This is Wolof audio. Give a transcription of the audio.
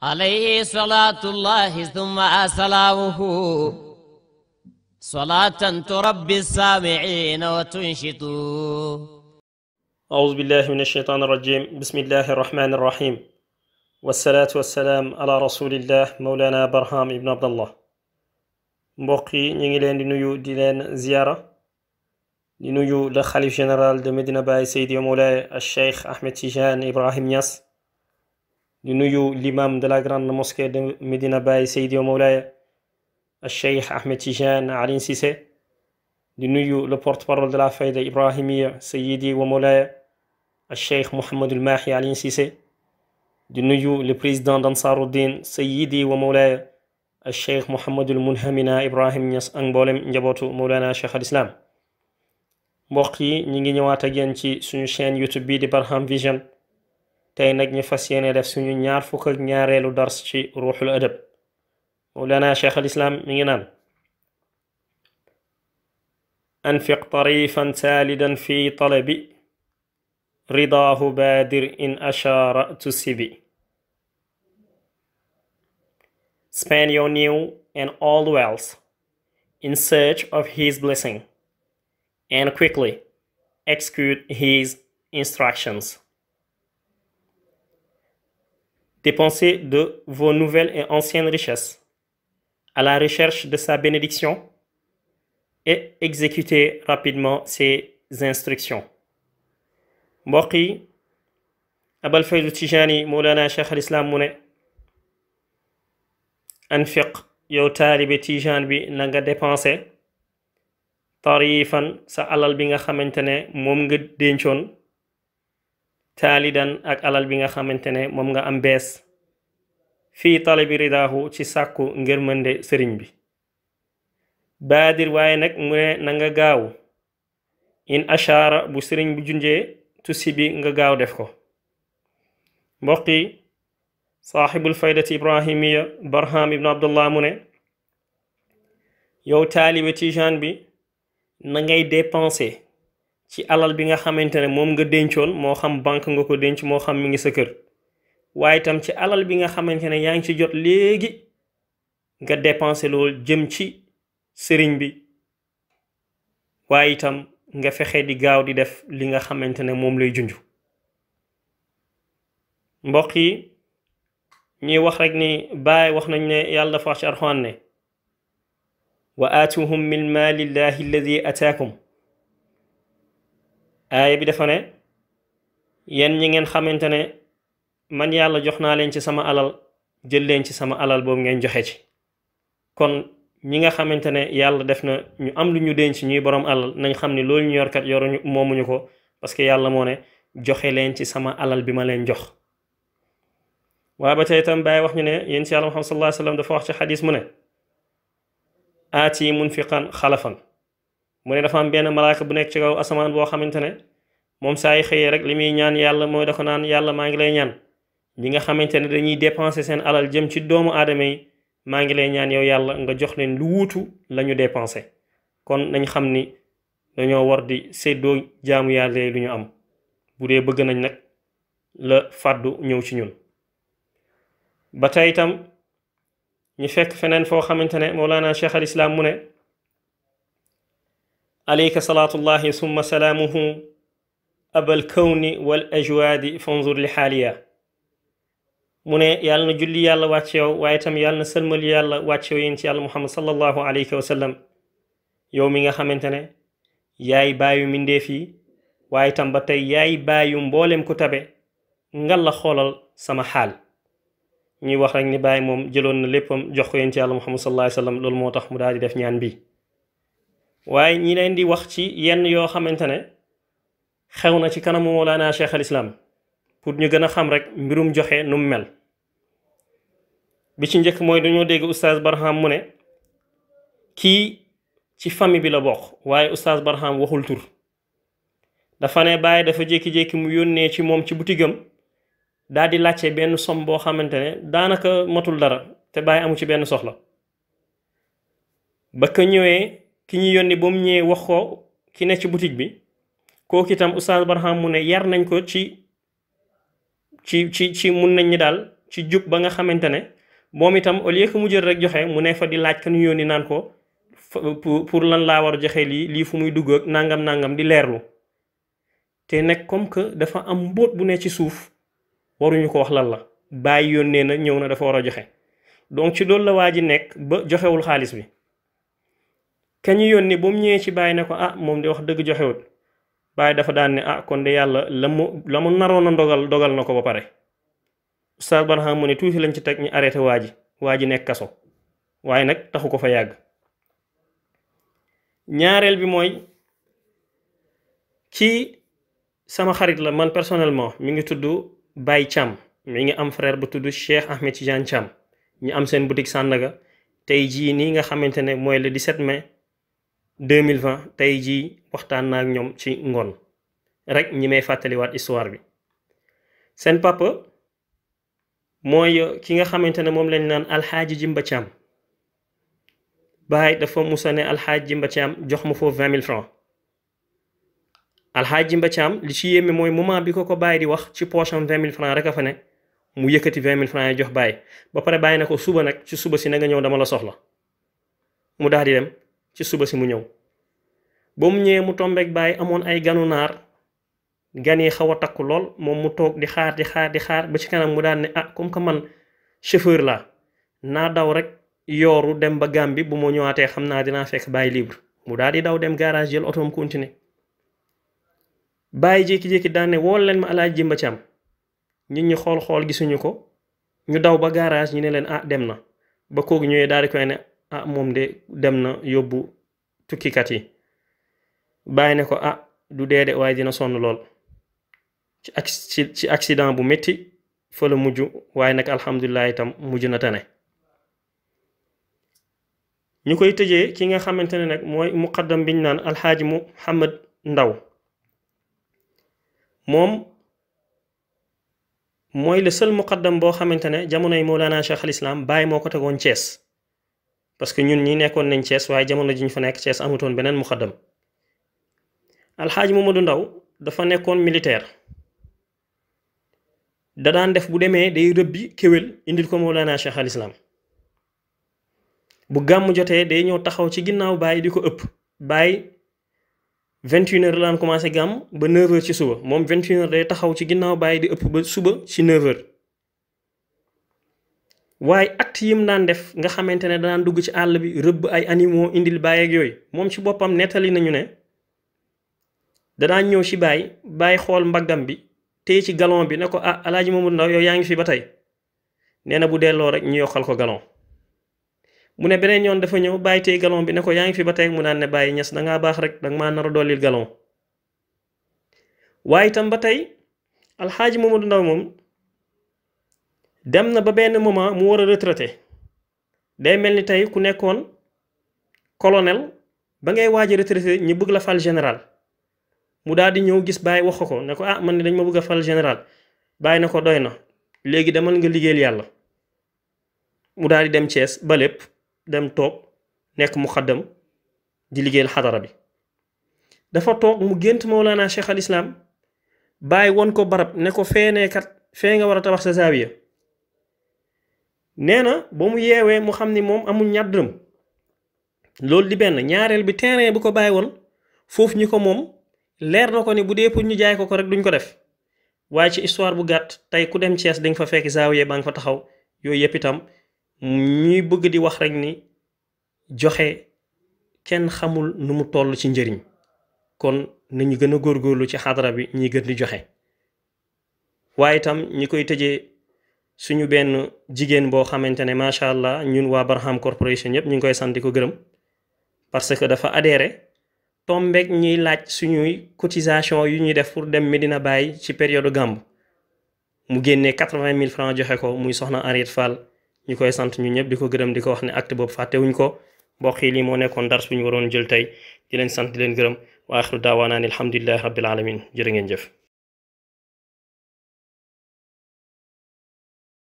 عليه صلاة الله ثم سلامه صلاة تربي السامعين وتنشط. أعوذ بالله من الشيطان الرجيم. بسم الله الرحمن الرحيم، والصلاة والسلام على رسول الله مولانا برهام ابن عبد الله. mbokki ñi ngi leen di nuyu di leen ziyaara di nuyu le xalif général de Medina Baye Seydi Moulay Cheikh Ahmed Tidiane Ibrahim Niass, di nuyu l'imam de la grande mosquée de Medina Baye Seydi Moulay Cheikh Ahmed Tidiane Ali Cissé, di nuyu le porte-parole de la Fayda Ibrahimia Seydi wa Moulay Cheikh Mohamedou Mahi Ali Cissé, di nuyu le président d'Ansaruddin Seydi wa Moulay Cheikh Mohamedou Munhamina Ibrahim Niass ak mboolem njabootu Mawlana Cheikh al Islam. mbokk yi ñi ngi ñëwaat ak yéen ci suñu chaîne YouTube bii di Barham Vision. tey nag ñu fas yéene def suñu ñaar fukk ak ñaareelu dars ci ruuxul adab. Mawlana Cheikh al Islam mi ngi naan: anfiq tarifan saalidan fi talabi ridaahu baadir in ashaara tusibi. Spend your new and old wealth in search of his blessing, and quickly execute his instructions. Dépensez de vos nouvelles et anciennes richesses à la recherche de sa bénédiction et exécutez rapidement ses instructions. mbokk yi, Abal Faydu Tijaani Mawlana Cheikh al Islam mu ne: anfiq yow taalibe tijaan bi na nga dépensé tarifan sa alal bi nga xamante ne moom nga dencoon, taalidan ak alal bi nga xamante ne moom nga am bees, fii talabi ridaahu ci sàkku ngërmande sëriñ bi. baadir waaye nag mu ne na nga gaaw, in ashaara bu sëriñ bi junjee tusi bi nga gaaw def ko. mbokk yi, saaxibul faydati ibrahimiya Barham ibn Abdullah mu ne: yow taalibe tijaan bi na ngay dépensé ci alal bi nga xamante ne moom nga dencoon, moo xam banque nga ko denc, moo xam mi ngi sa kër, waaye itam ci alal bi nga xamante ne yaa ngi ci jot léegi nga dépensé loolu jëm ci sëriñ bi, waaye itam nga fexe di gaaw di def li nga xamante ne moom lay junj. mbokk yi, ñuy wax rek ni Baay wax nañ ne yàlla dafa wax ci Alxuraan ne: wa aatuhum min maalillahi alladi ataakum. aaya bi dafa ne yéen ñi ngeen xamante ne man yàlla jox naa leen ci sama alal, jël leen ci sama alal boobu ngeen joxe ci. kon ñi nga xamante ne yàlla def na ñu am lu ñu denc ñuy borom alal, nañ xam ne loolu ñu yorkat yoruñu moomuñu ko, parce que yàlla moo ne joxe leen ci sama alal bi ma leen jox. waaye ba tey itam Baay wax ñu ne yéen ci yàlla Muhammad sallallahu alayhi wa sallam dafa wax ci xadis mu ne: aati munfiqan xalafan. mu ne dafa am benn malaaka bu nekk ci kaw asamaan boo xamante ne moom saa yi xëyee rek li muy ñaan yàlla mooy da ko naan: yàlla maa ngi lay ñaan ñi nga xamante ne dañuy dépenser seen alal jëm ci doomu aadama yi, maa ngi lay ñaan yow yàlla nga jox leen lu wuutu la ñu dépensé. kon nañ xam ni dañoo war di séddoo jaamu yàlla lu ñu am, bu dee bëgg nañ nag la fàddu ñëw ci ñun. ba tey itam ñu fekk feneen foo xamante ne Mawlana Cheikh al Islam mu ne: alayka salaatullahi summa salaamuhu abal kawni wal ajwaadi fanzur li xaaliya. mu ne yàlla na julli yàlla wàcc yow, waaye itam yàlla na sëlmal yàlla wàcc yow yéen ci yàlla Muhammad sallallahu alayhi wa sallam, yow mi nga xamante ne yaay baayu mindeef yi, waaye itam ba tey yaay baayu mboolem ku tabe, ngal la xoolal sama xaal. ñuy wax rek ni Baay moom jëloon na léppam jox ko yéen ci yàlla Muhammad sallallahu alayhi wa sallam, loolu moo tax mu daal di def ñaan bi. waaye ñi leen di wax ci yenn yoo xamante ne xew na ci kanamu Mawlana Cheikh al Islam pour ñu gën a xam rek mbirum joxe nu mu mel. bi ci njëkk mooy dañoo dégg oustaz Barham mu ne kii ci famille bi la bokk, waaye oustaz Barham waxul tur. dafa ne Baay dafa jékki-jékki mu yónnee ci moom ci butigam daal di laajte benn somme boo xamante ne daanaka matul dara, te Baay amu ci benn soxla. ba ka ñëwee ki ñu yónni ba mu ñëwee wax ko ki ne ci boutique bi, kooku itam oustaz Barham mu ne yar nañ ko ci mun nañ ñi daal ci jub ba nga xamante ne moom itam au lieu que mu jël rek joxe mu ne fa di laaj ka ñu yónni naan ko pour lan laa war a joxe lii fu muy dugg ak nangam di leerlu te nag comme que dafa am mbóot bu ne ci suuf waruñu ko wax lan la bàyyi yónnee na ñëw na dafa war a joxe donc ci loolu la waa ji nekk ba joxewul xaalis bi kañu yónni ba mu ñëwee ci bàyyi ne ko moom di wax dëgg joxewul bàyyi dafa daan ne kon de yàlla la mu naroon a dogal na ko ba pare. Oustaz Barham mu ne tuuti lañ ci teg ñu arrêté waa ji nekk kaso waaye nag taxu ko fa yàgg. ñaareel bi mooy kii sama xarit la man personnellement mi ngi tudd Baye Thiam mi ngi am frère bu tudd Cheikh Ahmed Tidiane Thiam ñu am seen boutique Sandaga tey jii nii nga xamante ne mooy le 17 mai 2020 tey jii waxtaan naa ak ñoom ci ngoon rek ñi may fàttaliwaat histoire bi. seen papa mooy ki nga xamante ne moom lañ naan alxaaji Jimba Thiam Baye dafa musa ne alxaaji Jimba Thiam jox ma foofu 20 000 francs. alxaaji Jimba Thiam li ci yéeme mooy moment bi ko Baye di wax ci poche am 20 000 francs rek a fa ne mu yëkkati 20 000 francs yi jox Baye ba pare Baye ne ko suba nag ci suba si na nga ñëw dama la soxla mu daal di dem ci suba si mu ñëw. ba mu ñëwee mu tombeek Baye amoon ay ganu naar gan yi xaw a takku lool moom mu toog di xaar ba ci kanam mu daan ne comme que man chauffeur la naa daw rek yooru dem ba Gàmbi bu ma ñëwaatee xam naa dinaa fekk Baye libre mu daal di daw dem garage jël otoom continuer. Baye jékki-jékki daan ne wool leen ma alaaji Jimba Thiam nit ñi xool gisuñu ko ñu daw ba garage ñu ne leen dem na ba kooku ñëwee daal di koy ne moom de dem na yóbbu tukkikat yi. Baye ne ko du dee de waaye dina sonn lool ci accident bu métti fa la mujj waaye nag alhamdulilah itam mujj na tane. ñu koy tëjee ki nga xamante ne nag mooy muqaddam biñ naan alxaaji Muhammad Ndaw moom mooy le seul muqaddam boo xamante ne jamonoy Mawlana Cheikh al Islam Baye moo ko tegoon Thiès parce que ñun ñi nekkoon nañ Thiès waaye jamono ji ñu fa nekk Thiès amutoon beneen muqaddam. alxaaji Mamadou Ndaw dafa nekkoon militaire da daan def bu demee day rëbbi kéwél indil ko Mawlana Cheikh al Islam bu gàmm jotee day ñëw taxaw ci ginnaaw Baye di ko ëpp. Baye 21h la daan commencé gàmm ba 9h ci suba moom 21h day taxaw ci ginnaaw Baye di ëpp ba suba ci 9h. waaye acte yi mu daan def nga xamante ne daan dugg ci àll bi rëbb ay animaux indil Baye ak yooyu moom ci boppam nettali nañu ne danaa ñëw ci Baye xool mbaggam bi téye ci galon bi ne ko alaaji Mamadou Ndaw yow yaa ngi fi ba tey nee na bu delloo rek ñu yokkal ko galon. mu ne beneen yoon dafa ñëw Baye téye galon bi ne ko yaa ngi fi ba tey mu naan ne Baye Ñas dangaa baax rek danga maa nar a dollil galon. waaye itam ba tey alxaaji Mamadou Ndaw moom dem na ba benn moment mu war a retraité day mel ni tey ku nekkoon colonel ba ngay waaj a retraité ñu bëgg la fal général mu daal di ñëw gis Baye wax ko ne ko man ne dañ ma bëgg a fal général. Baye na ko doy na léegi demal nga liggéeyal yàlla mu daal di dem Thiès ba lépp dem toog nekk muqaddam di liggéeyal xadara bi. dafa toog mu gént Mawlana Cheikh al Islam Baye won ko barab ne ko fee nga war a tabax sa zaawiya. nee na ba mu yeewee mu xam ni moom amul ñaar dërëm loolu di benn. ñaareel bi terrain bu ko Baye woon foofu ñi ko moom leer na ko ni bu dee pour ñu jaay ko rek duñ ko def. waaye ci histoire bu gàtt tey ku dem Thiès dinga fa fekk zaawiya baa nga fa taxaw yooyu yëpp itam ñuy bëgg di wax rek ni joxe kenn xamul nu mu toll ci njëriñ kon nañu gën a góorgóorlu ci xadara bi ñuy gën di joxe. waaye itam ñi koy tëjee suñu benn jigéen boo xamante ne macha allah ñun waa Barham Corporation yëpp ñu ngi koy sant di ko gërëm parce que dafa adhéré tombeek ñuy laaj suñuy cotisation yu ñuy def pour dem Medina Baye ci période gàmb mu génnee 80 000 francs joxe ko muy soxna Henriette Fall ñu koy sant ñu ñëpp di ko gërëm di ko wax ne acte boobu fàttewuñ ko. mbokk yi lii moo nekkoon dars bu ñu waroon jël tey di leen sant di leen gërëm wa axiru daawaanaa alhamdulillahi rabbil alamin jërë ngeen jëf.